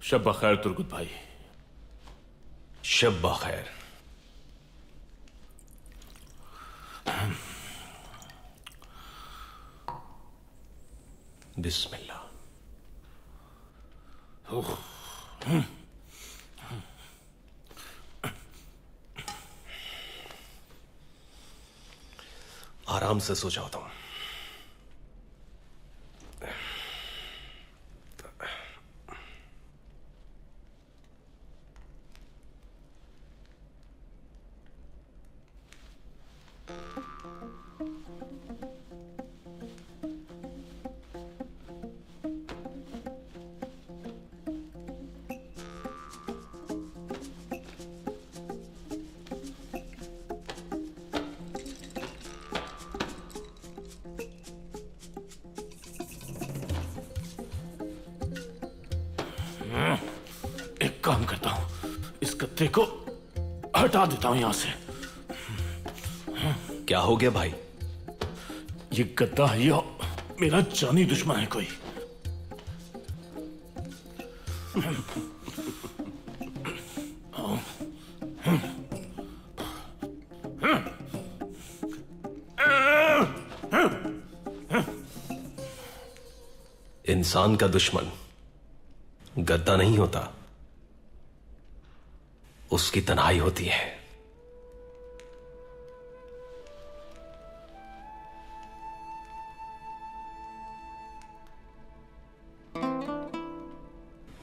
शब बखैर Turgut भाई। शब बखैर। बिस्मिल्लाह। आराम से सो जाओ तुम। एक काम करता हूं, इस गत्ते को हटा देता हूं यहां से। क्या हो गया भाई? ये गद्दा है, ये मेरा जानी दुश्मन है कोई। इंसान का दुश्मन गद्दा नहीं होता, उसकी तन्हाई होती है।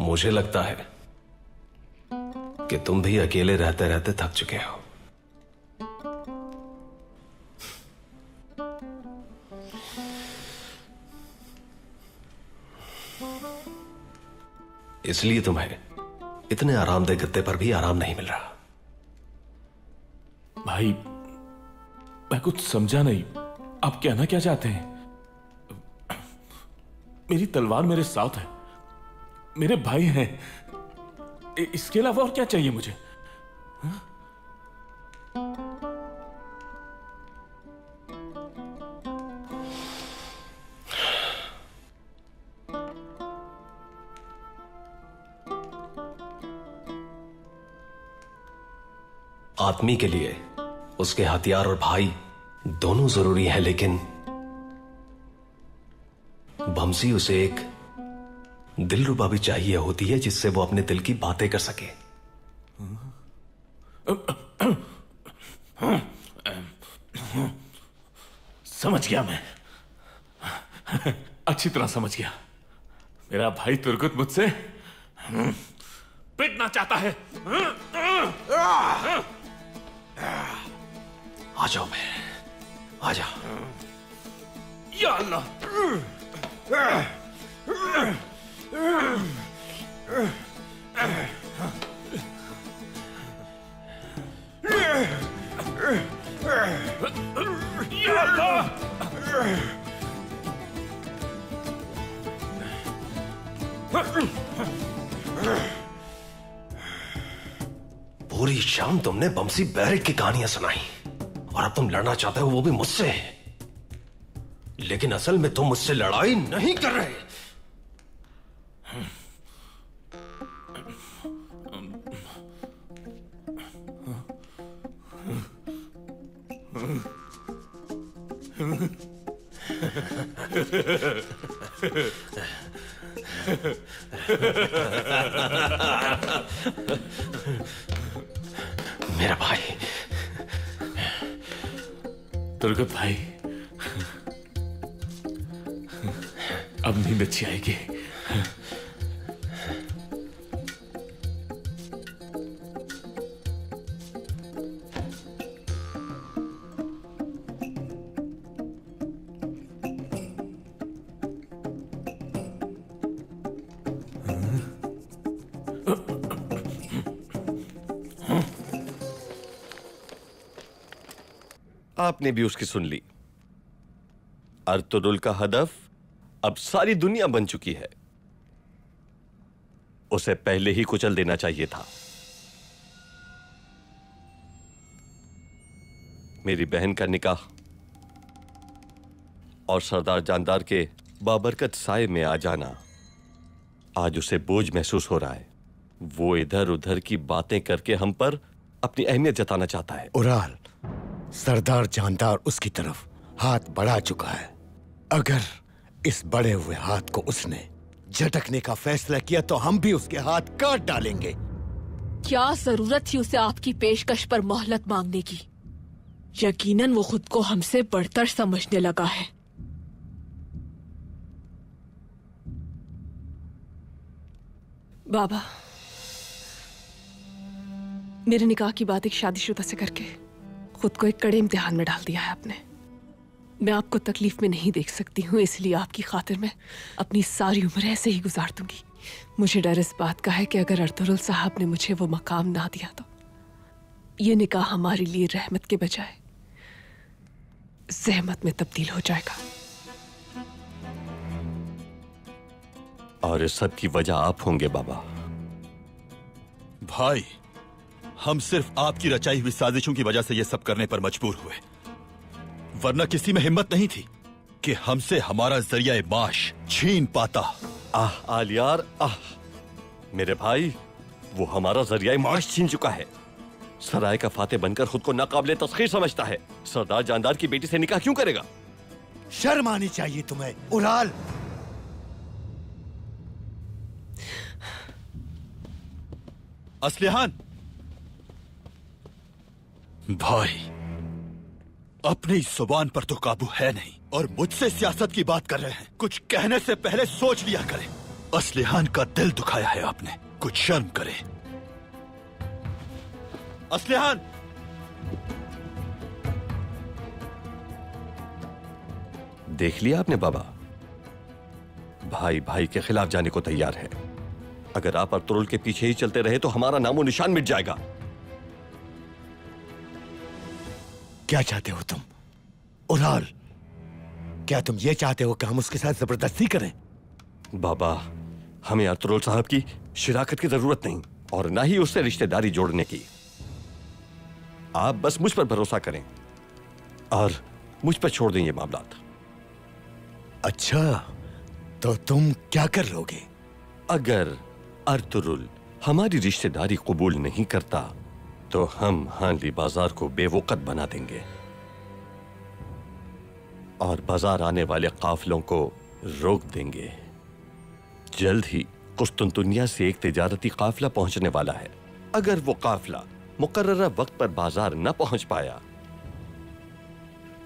मुझे लगता है कि तुम भी अकेले रहते रहते थक चुके हो। इसलिए तुम्हें इतने आरामदेह गद्दे पर भी आराम नहीं मिल रहा। भाई मैं कुछ समझा नहीं, आप कहना क्या चाहते हैं? मेरी तलवार मेरे साथ है, मेरे भाई हैं, इसके अलावा और क्या चाहिए मुझे? हा? आदमी के लिए उसके हथियार और भाई दोनों जरूरी हैं, लेकिन बमसी उसे एक दिलरुबा भी चाहिए होती है जिससे वो अपने दिल की बातें कर सके। समझ गया मैं, अच्छी तरह समझ गया। मेरा भाई तुर्गुत मुझसे पिटना चाहता है। आ जाओ मैं, आ जाओ। या अल्लाह। या अल्लाह। पूरी शाम तुमने बमसी बैरक की कहानियां सुनाई और अब तुम लड़ना चाहते हो, वो भी मुझसे। लेकिन असल में तुम मुझसे लड़ाई नहीं कर रहे। मेरा भाई। तुर्गुत भाई, अब नींद अच्छी आएगी। आपने भी उसकी सुन ली। अर्तुगरुल का हदफ अब सारी दुनिया बन चुकी है। उसे पहले ही कुचल देना चाहिए था। मेरी बहन का निकाह और सरदार जानदार के बाबरकत साए में आ जाना आज उसे बोझ महसूस हो रहा है। वो इधर उधर की बातें करके हम पर अपनी अहमियत जताना चाहता है। उराल, सरदार जानदार उसकी तरफ हाथ बढ़ा चुका है। अगर इस बढ़े हुए हाथ को उसने झटकने का फैसला किया तो हम भी उसके हाथ काट डालेंगे। क्या जरूरत थी उसे आपकी पेशकश पर मोहलत मांगने की? यकीनन वो खुद को हमसे बढ़तर समझने लगा है। बाबा, मेरे निकाह की बात एक शादीशुदा से करके खुद को एक कड़े इम्तिहान में डाल दिया है आपने। मैं आपको तकलीफ में नहीं देख सकती हूँ, इसलिए आपकी खातिर मैं अपनी सारी उम्र ऐसे ही गुजार दूंगी। मुझे डर इस बात का है कि अगर अर्तुगरुल साहब ने मुझे वो मकाम ना दिया तो ये निकाह हमारे लिए रहमत के बजाय ज़हमत में तब्दील हो जाएगा। और इस सब की वजह आप होंगे बाबा। भाई, हम सिर्फ आपकी रचाई हुई साजिशों की वजह से ये सब करने पर मजबूर हुए, वरना किसी में हिम्मत नहीं थी कि हमसे हमारा जरिया माश छीन पाता। आह आलियार, आह मेरे भाई, वो हमारा जरिया माश छीन चुका है। सराय का फाते बनकर खुद को नाकाबिले तस्खीर समझता है। सरदार जानदार की बेटी से निकाह क्यों करेगा? शर्म आनी चाहिए तुम्हें उराल। असलिहान भाई, अपनी जुबान पर तो काबू है नहीं और मुझसे सियासत की बात कर रहे हैं। कुछ कहने से पहले सोच लिया करें। असलिहान का दिल दुखाया है आपने, कुछ शर्म करें। असलिहान, देख लिया आपने बाबा, भाई भाई के खिलाफ जाने को तैयार है। अगर आप अर्तुगरुल के पीछे ही चलते रहे तो हमारा नामो निशान मिट जाएगा। क्या चाहते हो तुम उराल? क्या तुम ये चाहते हो कि हम उसके साथ जबरदस्ती करें? बाबा, हमें अर्तुगरुल साहब की शिराकत की जरूरत नहीं और ना ही उससे रिश्तेदारी जोड़ने की। आप बस मुझ पर भरोसा करें और मुझ पर छोड़ दें ये मामलात। अच्छा, तो तुम क्या कर लोगे? अगर अर्तुगरुल हमारी रिश्तेदारी कबूल नहीं करता तो हम हांली बाजार को बेवकत बना देंगे और बाजार आने वाले काफिलों को रोक देंगे। जल्द ही कुस्तुनतुनिया से एक तिजारती काफिला पहुंचने वाला है। अगर वो काफिला मुकर्ररा वक्त पर बाजार न पहुंच पाया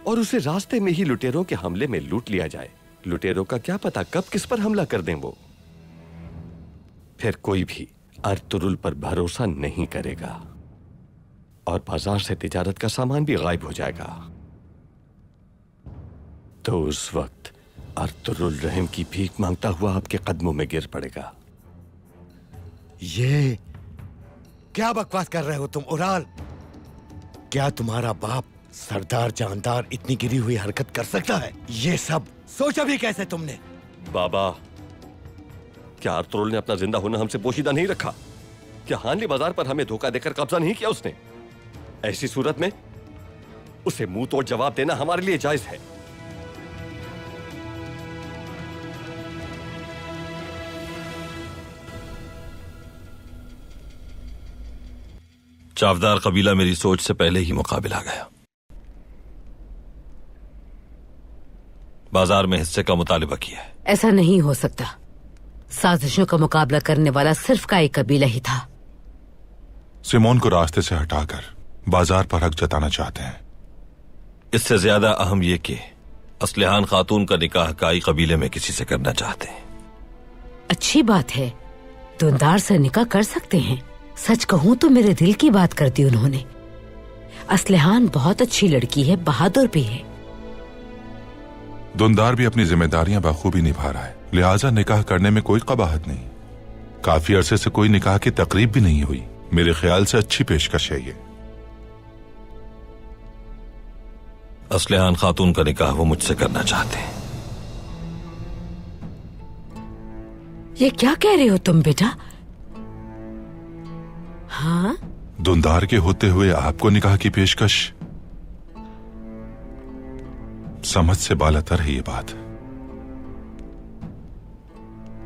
और उसे रास्ते में ही लुटेरों के हमले में लूट लिया जाए, लुटेरों का क्या पता कब किस पर हमला कर दें वो। फिर कोई भी अर्तुरुल पर भरोसा नहीं करेगा और बाजार से तिजारत का सामान भी गायब हो जाएगा। तो उस वक्त अर्तुरुल रहम की भीख मांगता हुआ आपके कदमों में गिर पड़ेगा। ये क्या बकवास कर रहे हो तुम उराल? क्या तुम्हारा बाप सरदार जानदार इतनी गिरी हुई हरकत कर सकता है? ये सब सोचा भी कैसे तुमने? बाबा, क्या अर्तुरुल ने अपना जिंदा होना हमसे पोशीदा नहीं रखा? क्या हानली बाजार पर हमें धोखा देकर कब्जा नहीं किया उसने? ऐसी सूरत में उसे मुंह तोड़ जवाब देना हमारे लिए जायज है। चावदार कबीला मेरी सोच से पहले ही मुकाबिला गया। बाजार में हिस्से का मुतालिबा किया है। ऐसा नहीं हो सकता। साजिशों का मुकाबला करने वाला सिर्फ का एक कबीला ही था। सिमोन को रास्ते से हटाकर बाजार पर हक जताना चाहते हैं। इससे ज्यादा अहम यह कि असलिहान खातून का निकाह काई कबीले में किसी से करना चाहते हैं। अच्छी बात है, दुंदार से निकाह कर सकते हैं। सच कहूं तो मेरे दिल की बात कर दी उन्होंने। असलिहान बहुत अच्छी लड़की है, बहादुर भी है। दुंदार भी अपनी जिम्मेदारियां बखूबी निभा रहा है, लिहाजा निकाह करने में कोई कबाहत नहीं। काफी अरसे से कोई निकाह की तकरीब भी नहीं हुई। मेरे ख्याल से अच्छी पेशकश है ये। असलिहान खातून का निकाह वो मुझसे करना चाहते हैं। ये क्या कह रहे हो तुम बेटा? हाँ? दुंदार के होते हुए आपको निकाह की पेशकश? समझ से बालातर है ये बात।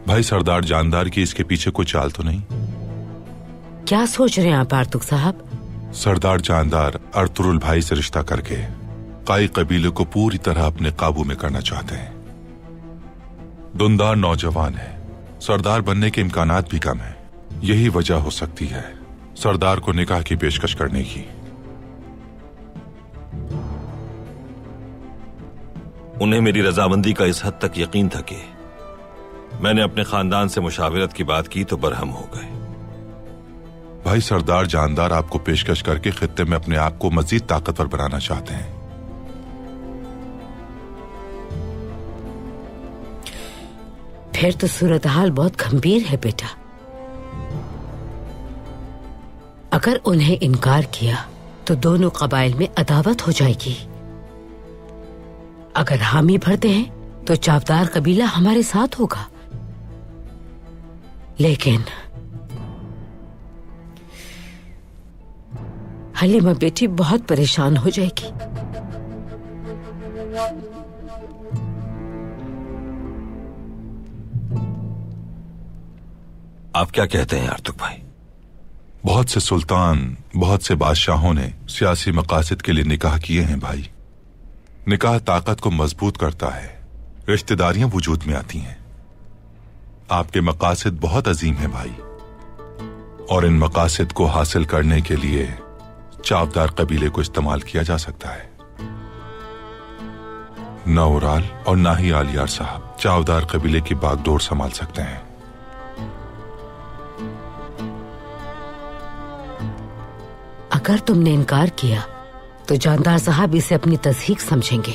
भाई सरदार जानदार की इसके पीछे कोई चाल तो नहीं? क्या सोच रहे हैं आप आर्तुक साहब? सरदार जानदार अर्तुरुल भाई से रिश्ता करके काई कबीले को पूरी तरह अपने काबू में करना चाहते हैं। दुंदार नौजवान है, सरदार बनने के इम्कानात भी कम है। यही वजह हो सकती है सरदार को निकाह की पेशकश करने की। उन्हें मेरी रजामंदी का इस हद तक यकीन था कि मैंने अपने खानदान से मुशावरत की बात की तो बरहम हो गए। भाई सरदार जानदार आपको पेशकश करके खित्ते में अपने आप को मजीद ताकतवर बनाना चाहते हैं। फिर तो सूरत हाल बहुत गंभीर है बेटा। अगर उन्हें इनकार किया तो दोनों कबाइल में अदावत हो जाएगी। अगर हामी भरते हैं तो चावदार कबीला हमारे साथ होगा, लेकिन हलीमा बेटी बहुत परेशान हो जाएगी। आप क्या कहते हैं आर्तुक भाई? बहुत से सुल्तान, बहुत से बादशाहों ने सियासी मकासद के लिए निकाह किए हैं भाई। निकाह ताकत को मजबूत करता है, रिश्तेदारियां वजूद में आती हैं। आपके मकासद बहुत अजीम हैं भाई, और इन मकासद को हासिल करने के लिए चावदार कबीले को इस्तेमाल किया जा सकता है। न उराल और ना ही आलियार साहब चावदार कबीले की बागडोर संभाल सकते हैं। अगर तुमने इनकार किया तो जानदार साहब इसे अपनी तस्दीक समझेंगे,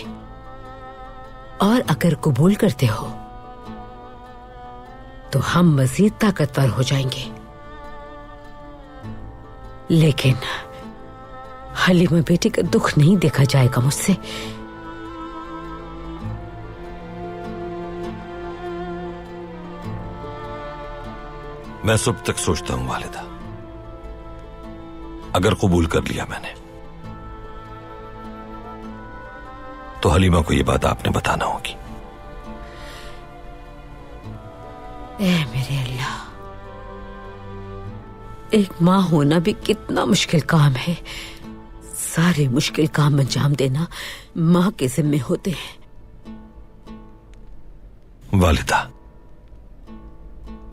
और अगर कबूल करते हो तो हम मजीद ताकतवर हो जाएंगे। लेकिन हलीमा बेटी का दुख नहीं देखा जाएगा मुझसे। मैं सुबह तक सोचता हूं वालिदा, अगर कबूल कर लिया मैंने तो हलीमा को यह बात आपने बताना होगी। ए मेरे अल्लाह, एक माँ होना भी कितना मुश्किल काम है। सारे मुश्किल काम अंजाम देना माँ के जिम्मे होते हैं। वालिदा,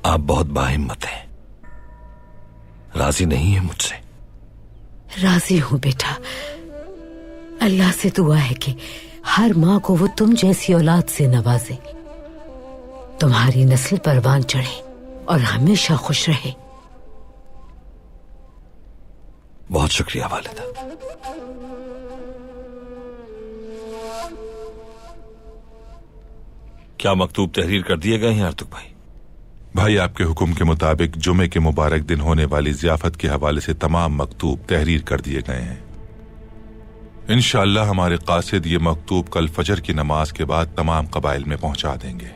आप बहुत बाहिम्मत हैं। राजी नहीं है मुझसे? राजी हूं बेटा। अल्लाह से दुआ है कि हर माँ को वो तुम जैसी औलाद से नवाजे, तुम्हारी नस्ल परवान चढ़े, और हमेशा खुश रहे। बहुत शुक्रिया वालिदा। क्या मकतूब तहरीर कर दिए गए हैं अर्तुग भाई? भाई, आपके हुक्म के मुताबिक जुमे के मुबारक दिन होने वाली ज़ियाफत के हवाले से तमाम मकतूब तहरीर कर दिए गए हैं। इंशाअल्लाह हमारे कासिद ये मकतूब कल फजर की नमाज के बाद तमाम कबाइल में पहुंचा देंगे।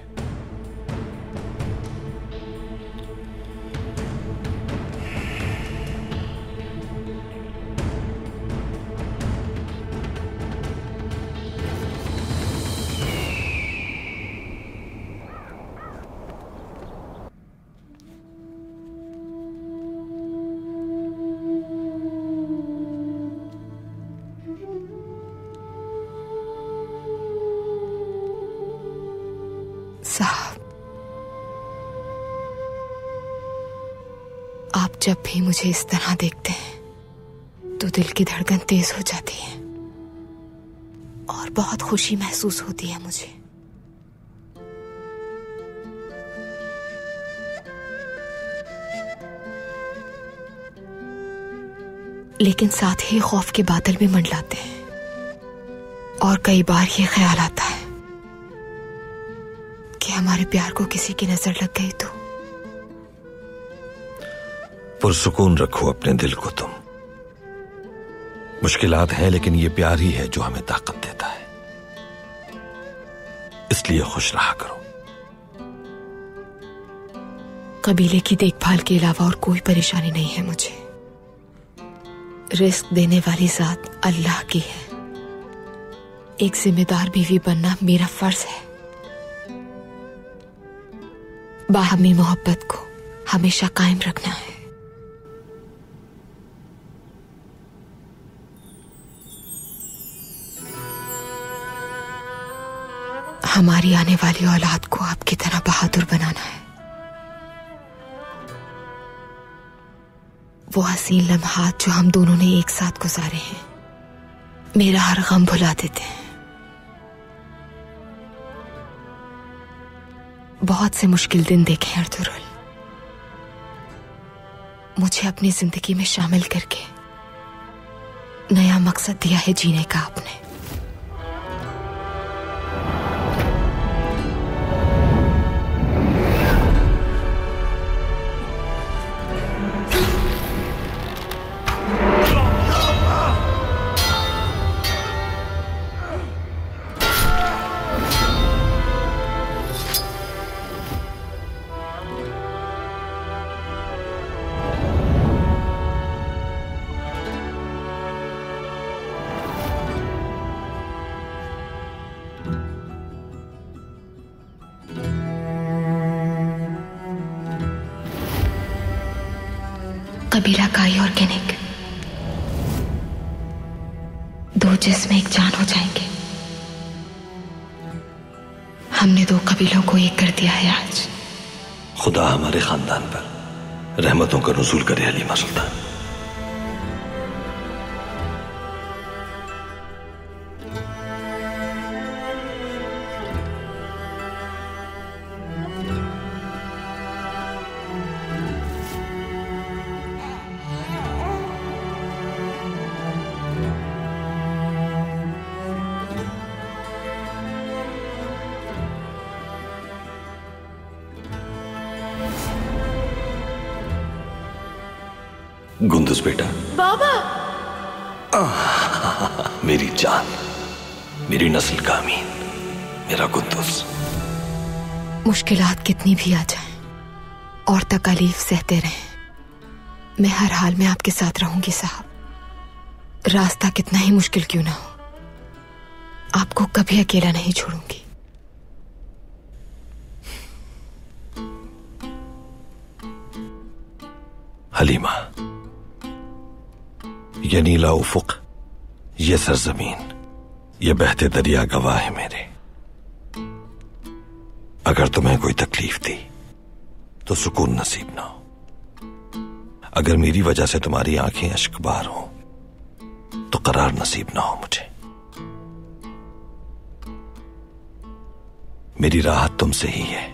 आप जब भी मुझे इस तरह देखते हैं तो दिल की धड़कन तेज हो जाती है और बहुत खुशी महसूस होती है मुझे। लेकिन साथ ही खौफ के बादल भी मंडलाते हैं और कई बार ये ख्याल आता है कि हमारे प्यार को किसी की नजर लग गई तो। पुरसुकून रखो अपने दिल को तुम। मुश्किलात हैं लेकिन ये प्यार ही है जो हमें ताकत देता है, इसलिए खुश रहा करो। कबीले की देखभाल के अलावा और कोई परेशानी नहीं है मुझे। रिस्क देने वाली जात अल्लाह की है। एक जिम्मेदार बीवी बनना मेरा फर्ज है। बाहमी मोहब्बत को हमेशा कायम रखना है। हमारी आने वाली औलाद को आपकी तरह बहादुर बनाना है। वो हसीन लम्हात जो हम दोनों ने एक साथ गुजारे हैं मेरा हर गम भुला देते हैं। बहुत से मुश्किल दिन देखे हैं अर्तुगरुल। मुझे अपनी जिंदगी में शामिल करके नया मकसद दिया है जीने का आपने। कबीला काई ऑर्गेनिक, दो जिस्म एक जान हो जाएंगे। हमने दो कबीलों को एक कर दिया है आज। खुदा हमारे खानदान पर रहमतों का नुज़ूल करे हलीमा सुल्तान। गुंदुस बेटा। बाबा। मेरी जान, मेरी नस्ल का अमीन, मेरा गुंदुस। मुश्किलात कितनी भी आ जाएं और तकलीफ सहते रहें, मैं हर हाल में आपके साथ रहूंगी साहब। रास्ता कितना ही मुश्किल क्यों ना हो, आपको कभी अकेला नहीं छोड़ूंगी। हलीमा, ये नीला उफुक, ये सरजमीन, ये बहते दरिया गवाह है मेरे। अगर तुम्हें कोई तकलीफ दी तो सुकून नसीब ना हो। अगर मेरी वजह से तुम्हारी आंखें अश्कबार हो तो करार नसीब ना हो मुझे। मेरी राहत तुमसे ही है,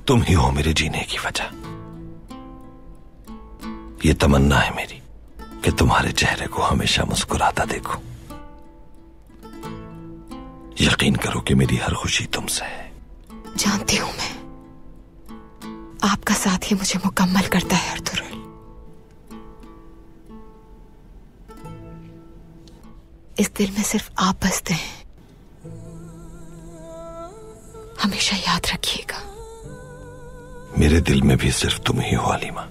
तुम ही हो मेरे जीने की वजह। ये तमन्ना है मेरी कि तुम्हारे चेहरे को हमेशा मुस्कुराता देखूं। यकीन करो कि मेरी हर खुशी तुमसे है। जानती हूं मैं, आपका साथ ही मुझे मुकम्मल करता है अर्तुगरुल। इस दिल में सिर्फ आप बसते हैं, हमेशा याद रखिएगा। मेरे दिल में भी सिर्फ तुम ही हो अलीमा।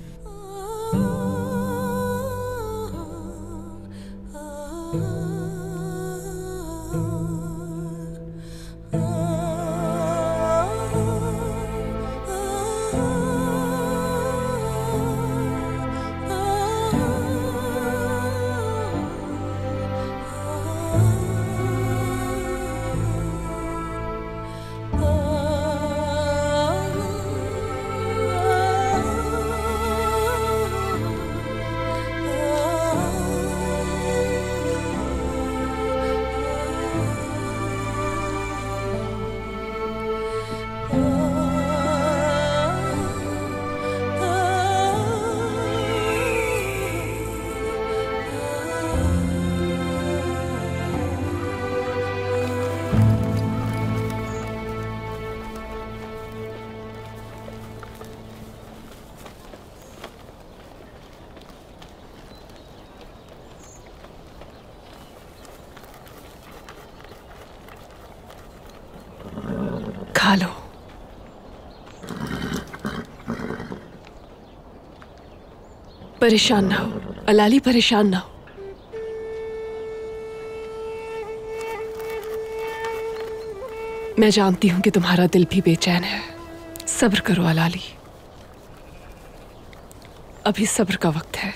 खा लो। परेशान ना हो अलाली, परेशान ना हो। मैं जानती हूं कि तुम्हारा दिल भी बेचैन है। सब्र करो अलाली, अभी सब्र का वक्त है।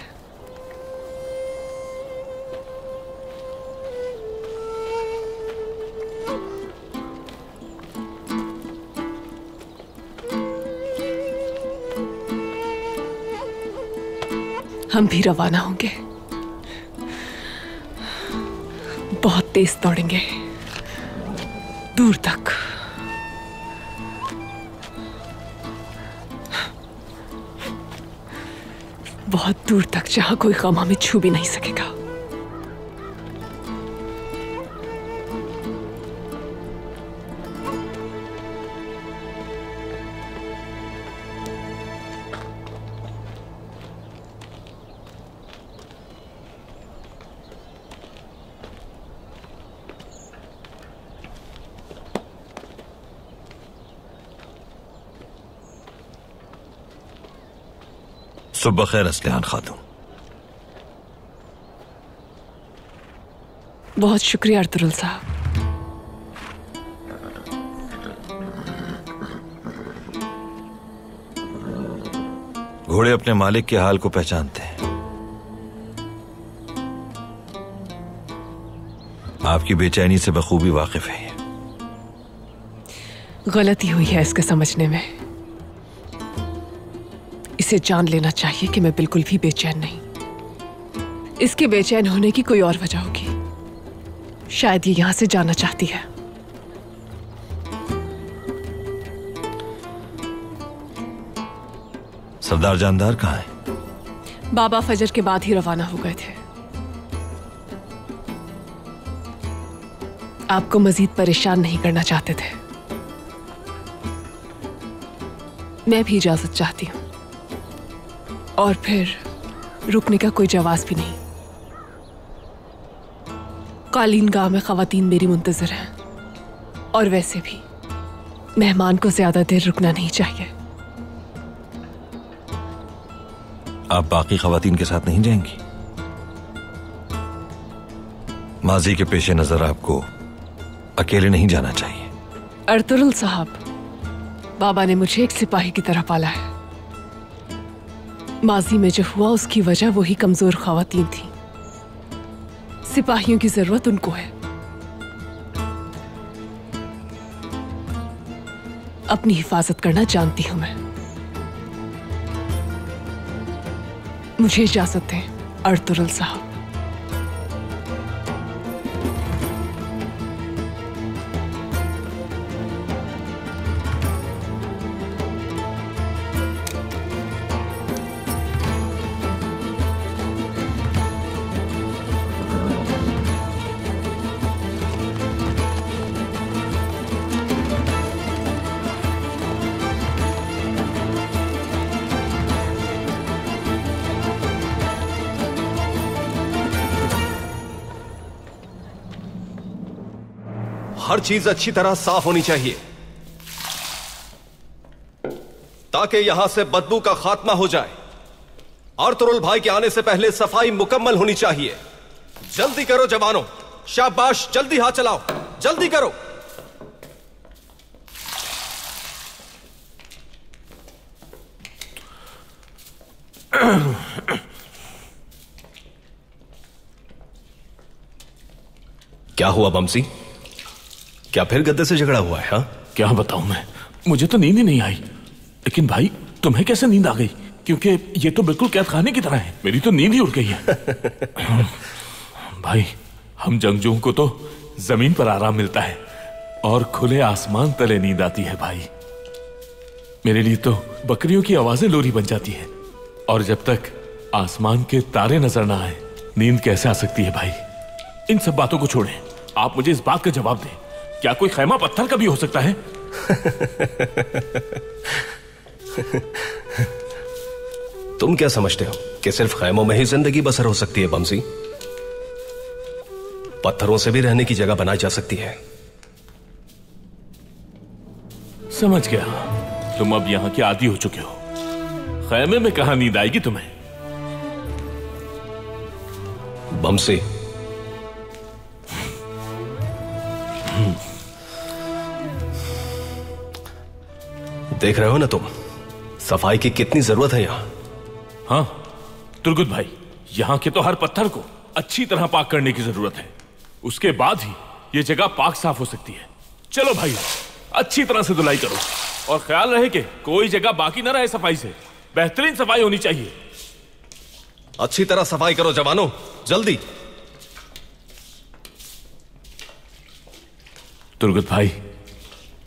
हम भी रवाना होंगे, बहुत तेज दौड़ेंगे दूर तक। बहुत दूर तक, जहां कोई गम हमें छू भी नहीं सकेगा। सुबह खैर असलिहान खातून। बहुत शुक्रिया अर्तुगरुल साहब। घोड़े अपने मालिक के हाल को पहचानते हैं। आपकी बेचैनी से बखूबी वाकिफ है। गलती हुई है इसके समझने में। इसे जान लेना चाहिए कि मैं बिल्कुल भी बेचैन नहीं। इसके बेचैन होने की कोई और वजह होगी। शायद ये यहां से जाना चाहती है। सरदार जानदार कहाँ है? बाबा फजर के बाद ही रवाना हो गए थे। आपको मजीद परेशान नहीं करना चाहते थे। मैं भी इजाजत चाहती हूं। और फिर रुकने का कोई जवाब भी नहीं। कालीन गाह में खवातीन मेरी मुंतजर हैं, और वैसे भी मेहमान को ज्यादा देर रुकना नहीं चाहिए। आप बाकी खवातीन के साथ नहीं जाएंगी? माजी के पेशे नजर आपको अकेले नहीं जाना चाहिए। अर्तुगरुल साहब, बाबा ने मुझे एक सिपाही की तरह पाला है। माजी में जो हुआ उसकी वजह वही कमजोर खवातीन थी। सिपाहियों की जरूरत उनको है। अपनी हिफाजत करना जानती हूं मैं। मुझे इजाजत दें अर्तुगरुल साहब। हर चीज अच्छी तरह साफ होनी चाहिए ताकि यहां से बदबू का खात्मा हो जाए। अर्तुगरुल भाई के आने से पहले सफाई मुकम्मल होनी चाहिए। जल्दी करो जवानों, शाबाश, जल्दी हाथ चलाओ, जल्दी करो। क्या हुआ बमसी? क्या फिर गद्दे से झगड़ा हुआ है? हाँ, क्या बताऊं मैं, मुझे तो नींद ही नहीं आई। लेकिन भाई तुम्हें कैसे नींद आ गई? क्योंकि ये तो बिल्कुल कैद खाने की तरह है। मेरी तो नींद ही उड़ गई है। भाई हम जंगजुओं को तो जमीन पर आराम मिलता है और खुले आसमान तले नींद आती है भाई। मेरे लिए तो बकरियों की आवाजें लोरी बन जाती है, और जब तक आसमान के तारे नजर ना आए नींद कैसे आ सकती है भाई? इन सब बातों को छोड़ें, आप मुझे इस बात का जवाब दें, क्या कोई खैमा पत्थर का भी हो सकता है? तुम क्या समझते हो कि सिर्फ खैमों में ही जिंदगी बसर हो सकती है बमसी? पत्थरों से भी रहने की जगह बनाई जा सकती है। समझ गया, तुम अब यहां के आदी हो चुके हो। खैमे में कहां नींद आएगी तुम्हें? बमसी, देख रहे हो ना तुम, सफाई की कितनी जरूरत है यहां। हाँ तुर्गुत भाई, यहां के तो हर पत्थर को अच्छी तरह पाक करने की जरूरत है, उसके बाद ही यह जगह पाक साफ हो सकती है। चलो भाई, अच्छी तरह से धुलाई करो और ख्याल रहे कि कोई जगह बाकी ना रहे सफाई से। बेहतरीन सफाई होनी चाहिए। अच्छी तरह सफाई करो जवानों, जल्दी। तुर्गुत भाई,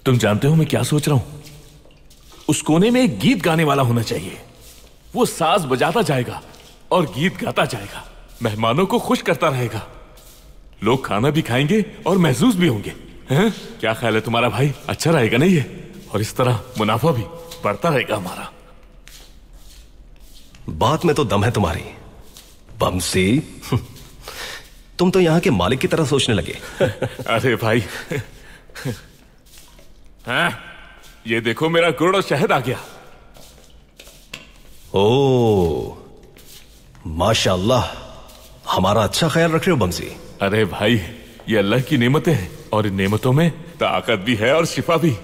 तुम जानते हो मैं क्या सोच रहा हूं? उस कोने में एक गीत गाने वाला होना चाहिए। वो साज बजाता जाएगा और गीत गाता जाएगा, मेहमानों को खुश करता रहेगा। लोग खाना भी खाएंगे और महसूस भी होंगे। हैं? क्या ख्याल है तुम्हारा भाई? अच्छा रहेगा नहीं ये? और इस तरह मुनाफा भी बढ़ता रहेगा हमारा। बात में तो दम है तुम्हारी बमसी। तुम तो यहां के मालिक की तरह सोचने लगे। अरे भाई, हाँ, ये देखो मेरा गुड़ और शहद आ गया। ओ माशाअल्लाह, हमारा अच्छा ख्याल रख रहे हो बमसी। अरे भाई, ये अल्लाह की नेमतें हैं और इन नेमतों में ताकत भी है और शिफा भी।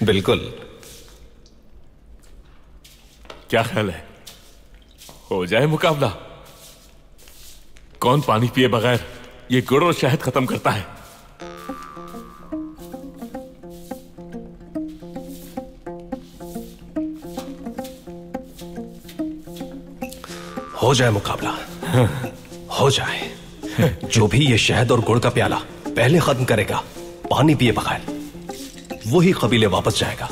बिल्कुल। क्या ख्याल है, हो जाए मुकाबला? कौन पानी पिए बगैर ये गुड़ और शहद खत्म करता है? हो जाए मुकाबला, हो जाए। जो भी ये शहद और गुड़ का प्याला पहले खत्म करेगा पानी पिए बगैर, वही कबीले वापस जाएगा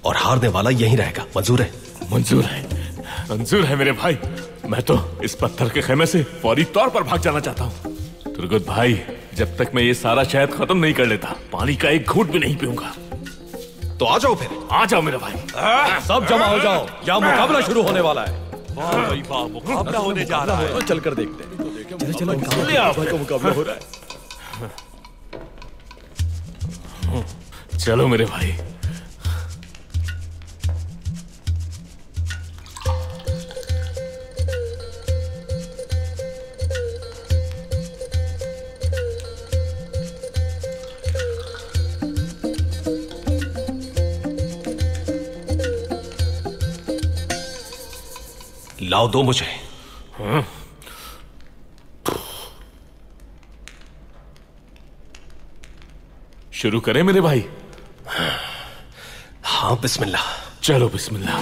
और हारने वाला यहीं रहेगा। मंजूर है? मंजूर है, मंजूर है मेरे भाई। मैं तो इस पत्थर के खेमे से फौरी तौर पर भाग जाना चाहता हूँ। तुर्गुत भाई, जब तक मैं ये सारा शहद खत्म नहीं कर लेता पानी का एक घूंट भी नहीं पीऊंगा। तो आ जाओ फिर। आ जाओ मेरे भाई, सब जमा हो जाओ, यहाँ मुकाबला शुरू होने वाला है। वाह भाई वाह, मुकाबला होने जा रहा है। चल कर देखते हैं। चलो मुकाबला हो रहा है। चलो मेरे भाई। लाओ, दो मुझे। शुरू करें मेरे भाई? हाँ, बिस्मिल्लाह। चलो बिस्मिल्लाह।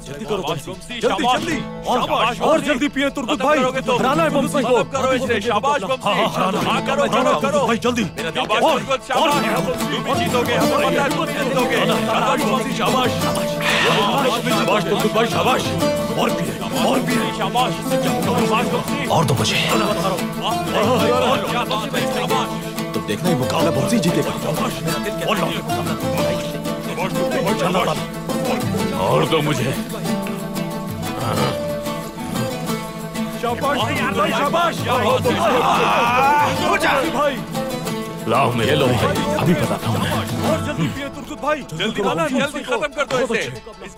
जल्दी करो बमसी, जल्दी जल्दी और जल्दी पिए तुर्गुत भाई, हराना है बमसी को। करो इसे, शाबाश बमसी। हाँ करो करो करो भाई, जल्दी और जीतोगे, हमें पता है तुम जीतोगे। शाबाश बमसी, शाबाश शाबाश तुर्गुत भाई, शाबाश। और पिए शाबाश बमसी। और दो मुझे। तुम देखना ही मुकाबला बमसी जीतेगा। और दो मुझे। भाई लाओ मेरे लो अभी बताता हूँ मैं। और जल्दी पिए तुर्कुत भाई, जल्दी लाना, जल्दी खत्म कर दो इसे।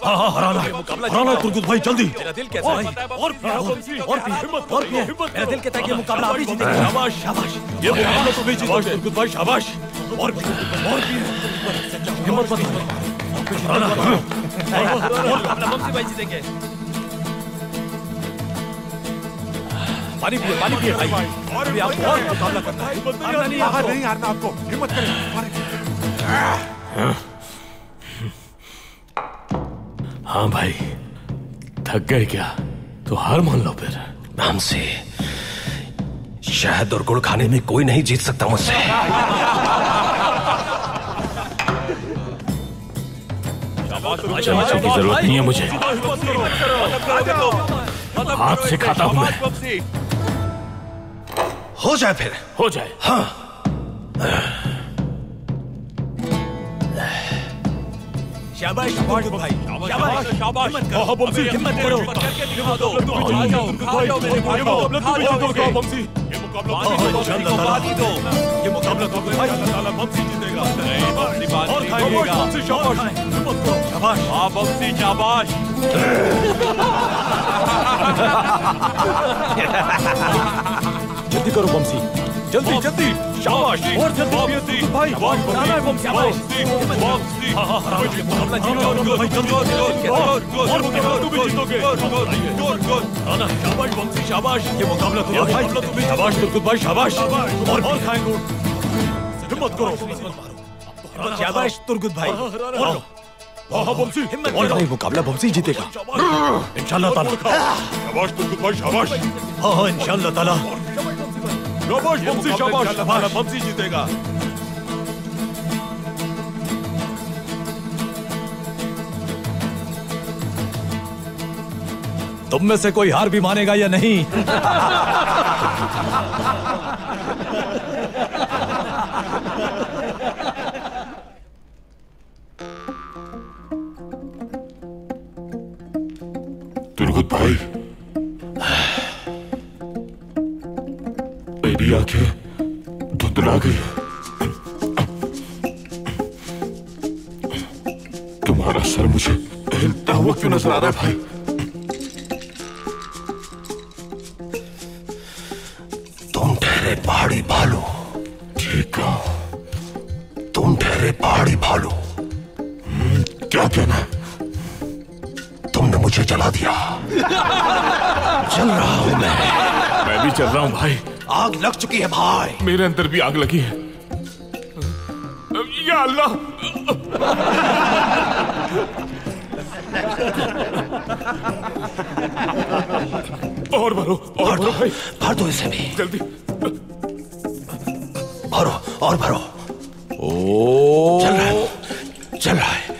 हाँ हराना तुर्कुत भाई जल्दी। मेरा दिल कहता है और पिए, मेरा दिल कहता है कि ये मुकाबला अभी जीतेगा। शाबाश शाबाश, ये मुकाबला तो भी जीतेगा तुर्कुत भाई, शाबाश। और पिए हिम्मत मत हराना, मुकाबला बमसी भाई जीतेंगे। पानी पिए भाई, और भी आप और मुकाबला करना है। हारना नहीं हारना आपको, हिम्मत करें। हाँ भाई, थक गए क्या? तो हार मान लो फिर। हमसे शहद और गुड़ खाने में कोई नहीं जीत सकता मुझसे। चमचे की जरूरत नहीं है मुझे, हाथ से खाता हूं मैं। हो जाए फिर, हो जाए। हाँ। शाबाश भाई, शाबाश शाबाश, बमसी, हिम्मत करो। करके दिखा दो। आ जाओ मेरे भाई, बमसी, ये मुकाबला तो भाई बमसी जीतेगा। और खाएगा बमसी, शाबाश शाबाश। हाँ बमसी शाबाश। जल्दी करो बमसी, जल्दी जल्दी, शाबाश। और जल्दी पिए भाई, बनाना है बमसी, शाबाश। हाँ मुकाबला जीतेगा भाई, जल्दी और मुकाबला तुम भी जीतोगे। शाबाश बमसी, शाबाश। ये मुकाबला तुम भाई, शाबाश तुर्कुत भाई, शाबाश। और खाएंगे, हिम्मत करो। शाबाश तुर्कुत भाई, हाँ बमसी, और भाई मुकाबला बमसी जीतेगा इंशाल्लाह ताला। शाबाश तुर्कुत भाई, शाबाश। हाँ इंशाल्लाह ताला, शाबाश बमसी, शाबाश। बमसी जीतेगा। तुम में से कोई हार भी मानेगा या नहीं? तुर्कुत भाई, मेरी आंखें धुंधला गई। तुम्हारा सर मुझे हिलता हुआ क्यों नजर आ रहा है भाई? तुम ठहरे पहाड़ी भालू। ठीक है, तुम ठहरे पहाड़ी भालू। क्या कहना? तुमने मुझे जला दिया। चल रहा हूं मैं भी चल रहा हूँ भाई। आग लग चुकी है भाई। मेरे अंदर भी आग लगी है। या अल्लाह, और भरो भाई, भर दो इसे भी जल्दी। भरो और भरो। चल रहा है।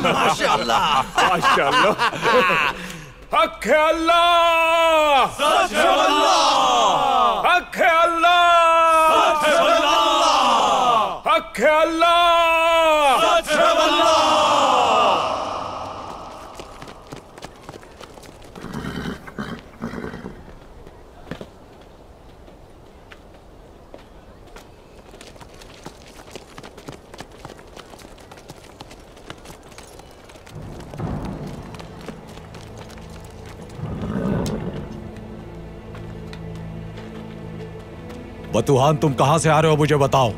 माशाअल्लाह, माशाअल्लाह। हक है अल्लाह, सच है अल्लाह, हक है अल्लाह, सच है अल्लाह, हक है अल्लाह, सच है अल्लाह। बतुहान, तुम कहां से आ रहे हो मुझे बताओ।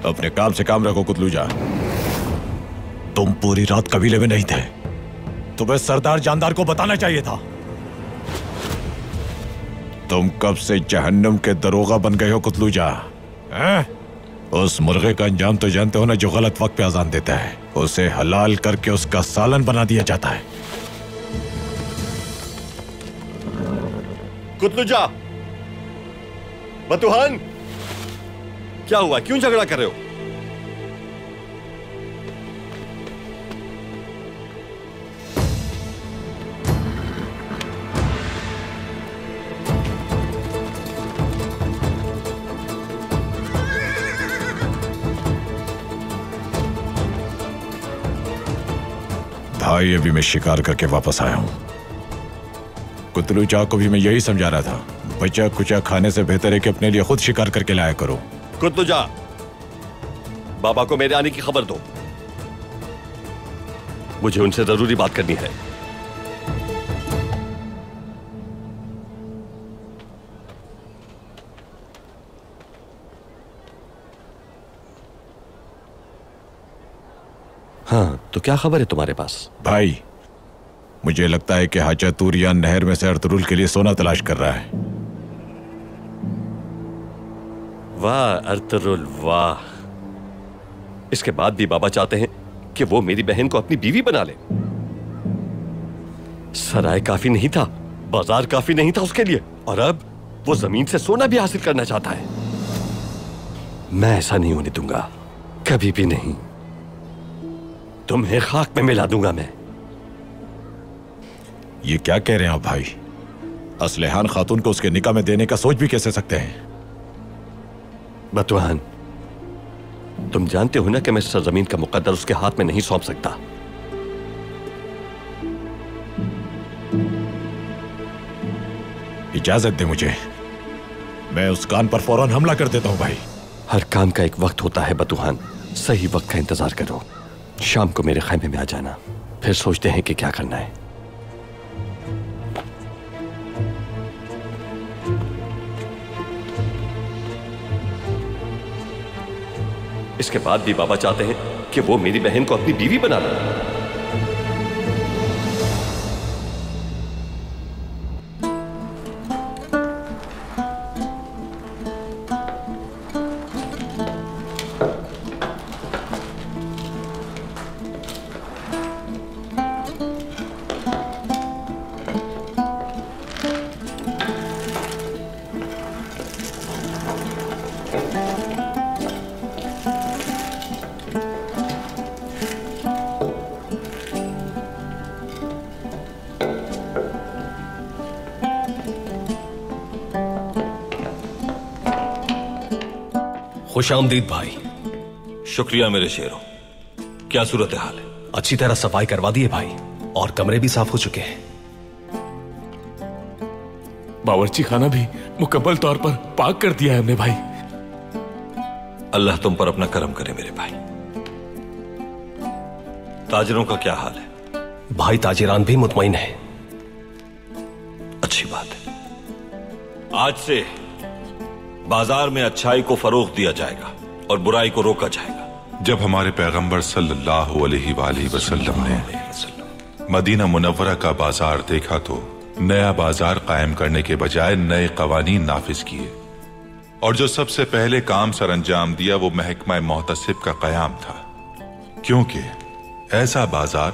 अपने काम से काम रखो कुतलूजा। तुम पूरी रात कबीले में नहीं थे, तुम्हें सरदार जानदार को बताना चाहिए था। तुम कब से जहन्नम के दरोगा बन गए हो कुतलूजा? उस मुर्गे का अंजाम तो जानते हो ना, जो गलत वक्त पे अजान देता है। उसे हलाल करके उसका सालन बना दिया जाता है। कुतलुजा, बतुहान, क्या हुआ? क्यों झगड़ा कर रहे हो? भाई अभी मैं शिकार करके वापस आया हूं। कुतलू चाह को भी मैं यही समझा रहा था, बचा कुचा खाने से बेहतर है कि अपने लिए खुद शिकार करके लाया करो। कुतलू जा, बाबा को मेरे आने की खबर दो, मुझे उनसे जरूरी बात करनी है। हाँ, तो क्या खबर है तुम्हारे पास? भाई मुझे लगता है कि हाजा तूरियान नहर में से अर्तुरुल के लिए सोना तलाश कर रहा है। वाह अर्तुरुल वाह, इसके बाद भी बाबा चाहते हैं कि वो मेरी बहन को अपनी बीवी बना ले। सराय काफी नहीं था, बाजार काफी नहीं था उसके लिए, और अब वो जमीन से सोना भी हासिल करना चाहता है। मैं ऐसा नहीं होने दूंगा, कभी भी नहीं। तुम्हें खाक में मिला दूंगा मैं। ये क्या कह रहे हैं आप भाई? असलेहान खातून को उसके निकाह में देने का सोच भी कैसे सकते हैं? बतवान, तुम जानते हो ना कि मैं सरजमीन का मुकद्दर उसके हाथ में नहीं सौंप सकता। इजाजत दे मुझे, मैं उस कान पर फौरन हमला कर देता हूं भाई। हर काम का एक वक्त होता है बतुहान, सही वक्त का इंतजार करो। शाम को मेरे खैमे में आ जाना, फिर सोचते हैं कि क्या करना है। इसके बाद भी बाबा चाहते हैं कि वो मेरी बहन को अपनी बीवी बना ले। खुशामदीद भाई। शुक्रिया मेरे शेरों। क्या सूरत हाल है? अच्छी तरह सफाई करवा दिए भाई, और कमरे भी साफ हो चुके हैं। बावर्ची खाना भी मुकम्मल तौर पर पाक कर दिया है हमने भाई। अल्लाह तुम पर अपना करम करे मेरे भाई। ताजिरों का क्या हाल है? भाई ताजिरान भी मुतमईन है। अच्छी बात है। आज से बाजार में अच्छाई को फरोग दिया जाएगा और बुराई को रोका जाएगा। जब हमारे पैगंबर सल्लल्लाहु अलैहि वसल्लम ने मदीना मुनव्वरा का बाजार देखा तो नया बाजार कायम करने के बजाय नए कवानीन नाफिज किए, और जो सबसे पहले काम सर अंजाम दिया वो महकमा मोहतसिब का कयाम था। क्योंकि ऐसा बाजार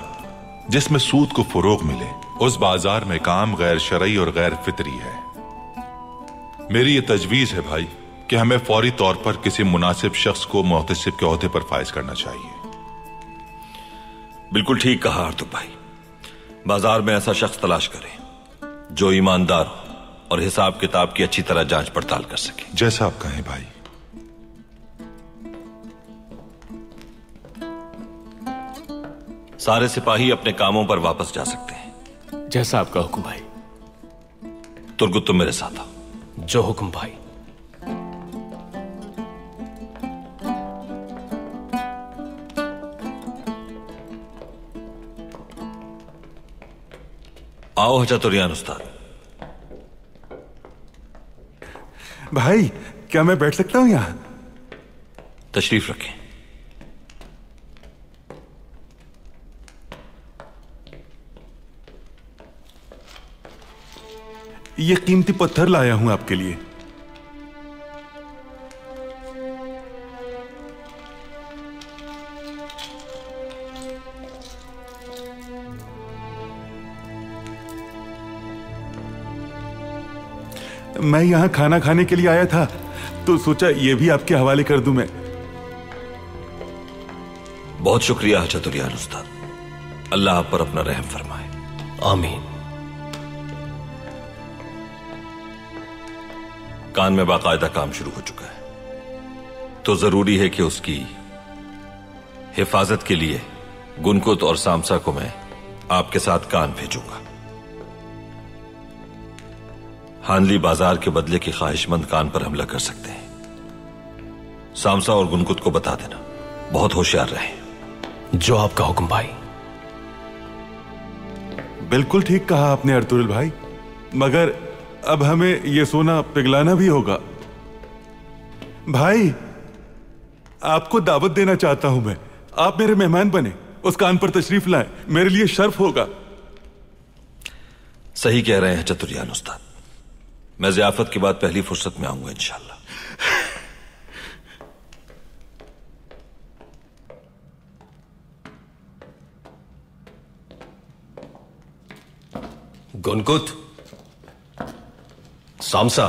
जिसमें सूद को फरोग मिले, उस बाजार में काम गैर शरई और गैर फितरी है। मेरी ये तजवीज है भाई कि हमें फौरी तौर पर किसी मुनासिब शख्स को मोहतसिब के ओहदे पर फाइज करना चाहिए। बिल्कुल ठीक कहा अर्तुग भाई। बाजार में ऐसा शख्स तलाश करें जो ईमानदार हो और हिसाब किताब की अच्छी तरह जांच पड़ताल कर सके। जैसा आप कहें भाई। सारे सिपाही अपने कामों पर वापस जा सकते हैं। जैसा आपका हुक्म भाई। तुर्गुत तुम मेरे साथ आओ। जो हुक्म भाई। आओ हजातुरियान उस्ताद। भाई क्या मैं बैठ सकता हूं यहां? तशरीफ रखें। ये कीमती पत्थर लाया हूं आपके लिए। मैं यहां खाना खाने के लिए आया था तो सोचा ये भी आपके हवाले कर दूं मैं। बहुत शुक्रिया हजातुरियान उस्ताद। अल्लाह आप पर अपना रहम फरमाए। आमीन। कान में बाकायदा काम शुरू हो चुका है, तो जरूरी है कि उसकी हिफाजत के लिए गुनकुत और सामसा को मैं आपके साथ कान भेजूंगा। हानली बाजार के बदले की ख्वाहिशमंद कान पर हमला कर सकते हैं। सामसा और गुनकुत को बता देना, बहुत होशियार रहें। जो आपका हुक्म भाई। बिल्कुल ठीक कहा आपने अर्तुगरुल भाई, मगर अब हमें यह सोना पिघलाना भी होगा। भाई, आपको दावत देना चाहता हूं मैं, आप मेरे मेहमान बने, उस कान पर तशरीफ लाएं, मेरे लिए शर्फ होगा। सही कह रहे हैं चतुर्यान उस्ताद, मैं ज़ियाफत के बाद पहली फुर्सत में आऊंगा इंशाल्लाह। गुनकुत, सामसा,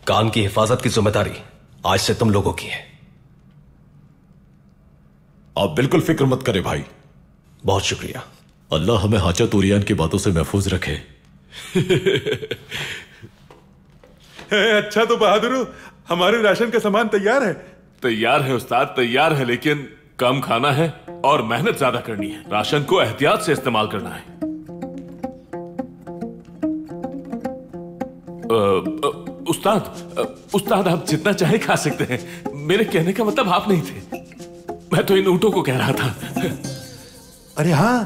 कान की हिफाजत की जिम्मेदारी आज से तुम लोगों की है। आप बिल्कुल फिक्र मत करें भाई। बहुत शुक्रिया। अल्लाह हमें हाजा तुरियान की बातों से महफूज रखे। अच्छा तो बहादुर, हमारे राशन का सामान तैयार है। तैयार है उस्ताद, तैयार है, लेकिन कम खाना है और मेहनत ज्यादा करनी है। राशन को एहतियात से इस्तेमाल करना है। उस्ताद आप जितना चाहे खा सकते हैं। मेरे कहने का मतलब आप नहीं थे, मैं तो इन ऊंटों को कह रहा था। अरे हाँ,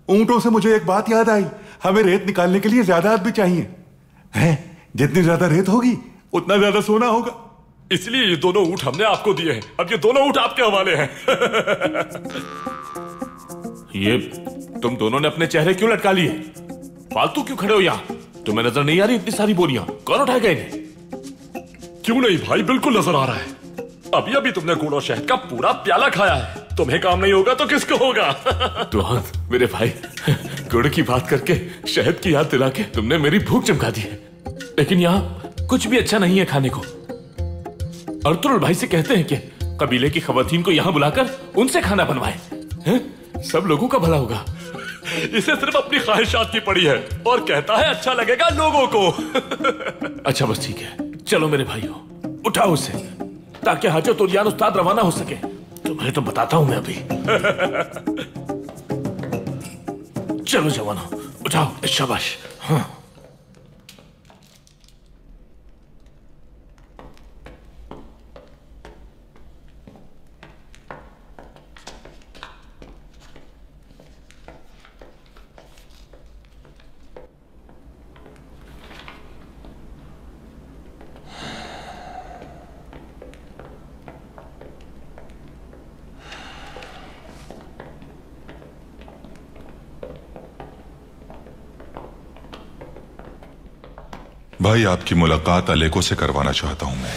ऊंटों से मुझे एक बात याद आई, हमें रेत निकालने के लिए ज्यादा आदमी चाहिए हैं। जितनी ज्यादा रेत होगी उतना ज्यादा सोना होगा। इसलिए ये दोनों ऊंट हमने आपको दिए हैं। अब ये दोनों ऊंट आपके हवाले हैं। ये तुम दोनों ने अपने चेहरे क्यों लटका लिए? फालतू क्यों खड़े हो यहाँ? तुम्हें नजर नहीं आ रही इतनी सारी बोरियां? कौन उठाएगा इन्हें? क्यों नहीं भाई, बिल्कुल नजर आ रहा है। अभी अभी तुमने गुड़ और शहद का पूरा प्याला खाया है। तुम्हें काम नहीं होगा तो किसको होगा? तो मेरे भाई, गुड़ की बात करके शहद की याद दिला के तुमने मेरी भूख चमका दी है। लेकिन यहाँ कुछ भी अच्छा नहीं है खाने को। अर्तुगरुल भाई से कहते हैं कि कबीले की खवातीन को यहाँ बुलाकर उनसे खाना बनवाए, सब लोगों का भला होगा। इसे सिर्फ अपनी ख्वाहिशात की पड़ी है और कहता है अच्छा लगेगा लोगों को। अच्छा बस ठीक है, चलो मेरे भाइयों, उठाओ उसे ताकि हाजा तुरियान उस्ताद रवाना हो सके। तुम्हें तो बताता हूं मैं अभी। चलो जवानों, उठाओ, शाबाश। हाँ। भाई, आपकी मुलाकात अलेको से करवाना चाहता हूं मैं।